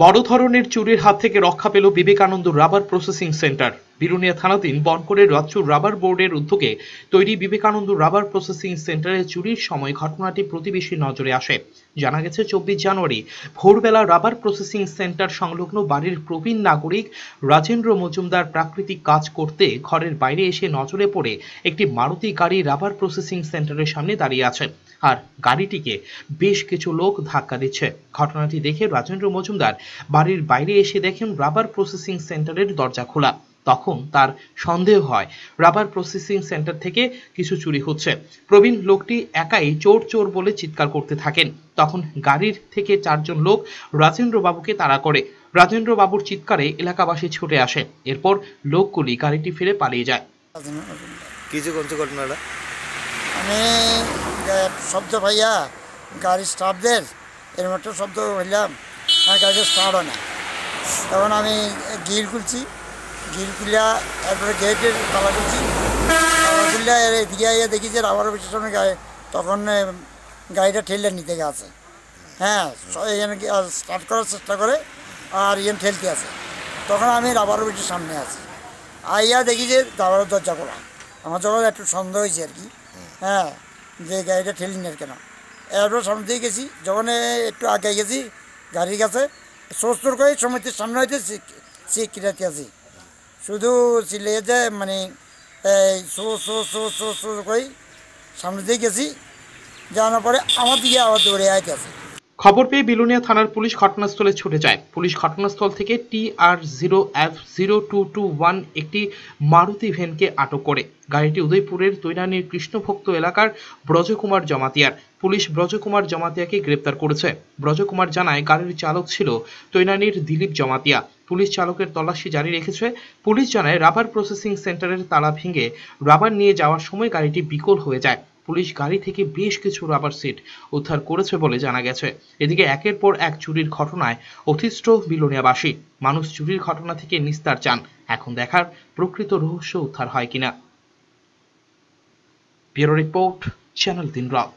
বড় ধরনের চুরির হাত থেকে রক্ষা পেল Vivekananda rubber processing centre. Biruniya থানাধীন বনকরের রাজ্য রাবার বোর্ডের উদ্যোগে তৈরি বিবেকানন্দ রাবার প্রসেসিং সেন্টারে চুরির সময় ঘটনাটি প্রতিবেশীর নজরে আসে। জানা গেছে 24 জানুয়ারি ভোরবেলা রাবার প্রসেসিং সেন্টার সংলগ্ন বাড়ির প্রবীণ নাগরিক রাজেন্দ্র মজুমদার প্রাকৃতিক কাজ করতে ঘরের বাইরে এসে নজরে পড়ে একটি মারুতি গাড়ি রাবার প্রসেসিং সেন্টারের সামনে দাঁড়িয়ে আছে আর গাড়িটিকে বেশ কিছু লোক ধাক্কা দিচ্ছে। ঘটনাটি দেখে রাজেন্দ্র মজুমদার বাড়ির বাইরে এসে দেখেন রাবার প্রসেসিং সেন্টারের দরজা খোলা। তখন তার সন্দেহ হয় রাবার প্রসেসিং সেন্টার থেকে কিছু চুরি হচ্ছে। প্রবীণ লোকটি একাই চোর চোর বলে চিৎকার করতে থাকেন। তখন গাড়ির থেকে 4 জন লোক রাজেন্দ্র বাবুকে তাড়া করে। রাজেন্দ্র বাবুর চিৎকারে এলাকাবাসী ছুটে আসে। এরপর লোকগুলি গাড়িটি ফিরে পালিয়ে যায়। কিছু কোন ঘটনাটা আমি শব্দ ভাইয়া গাড়ি স্টাফদের এরকম একটা শব্দ হইলাম, আমার গাড়িটা স্টার্ট হয় না। তখন আমি গিল খুলছি, গিল খুলিয়া তারপরে গেটের তালা খুলছি, তালা খুললে এদিকে আইয়া দেখি যে রাবার অফিসের সামনে তখন গাড়িটা ঠেলে নিতে গেছে। হ্যাঁ, এখানে স্টার্ট করার চেষ্টা করে আর এখানে ঠেলতে আছে। তখন আমি রাবার অফিসের সামনে আছি, আইয়া দেখি যে রাবারের দরজা খোলা। আমার যখন একটু সন্দেহ হয়েছে আর কি, হ্যাঁ, যে গাড়িটা ঠেলি না কেন। এরপর সামনে দিয়ে গেছি, যখন একটু আগে গেছি গাড়ির কাছে সোস্তর করে সমিতির সামনে হইতে সিকিরাতে আছি, শুধু চিলিয়ে যে মানে so so so so so করে সামনে দিয়ে গেছি, যাওয়ার পরে আমার দিকে আবার দৌড়ে আইতে আছে। খবর পেয়ে বিলুনিয়া থানার পুলিশ ঘটনাস্থলে ছুটে যায়। পুলিশ ঘটনাস্থল থেকে TR0F0221 একটি মারুতি ভ্যানকে আটক করে। গাড়িটি উদয়পুরের তৈনানীর কৃষ্ণভক্ত এলাকার ব্রজকুমার জমাতিয়ার। পুলিশ ব্রজকুমার জমাতিয়াকে গ্রেপ্তার করেছে। ব্রজকুমার জানায় গাড়ির চালক ছিল তৈনানীর দিলীপ জমাতিয়া। পুলিশ চালকের তল্লাশি জারি রেখেছে। পুলিশ জানায় রাবার প্রসেসিং সেন্টারের তালা ভেঙে রাবার নিয়ে যাওয়ার সময় গাড়িটি বিকল হয়ে যায়। পুলিশ গাড়ি থেকে বেশ কিছু রাবার সিট উদ্ধার করেছে বলে জানা গেছে। এদিকে একের পর এক চুরির ঘটনায় অতিষ্ঠ বিলোনিয়াবাসী। মানুষ চুরির ঘটনা থেকে নিস্তার চান। এখন দেখার প্রকৃত রহস্য উদ্ধার হয় কিনা। ব্যুরো রিপোর্ট, চ্যানেল 3 রাত।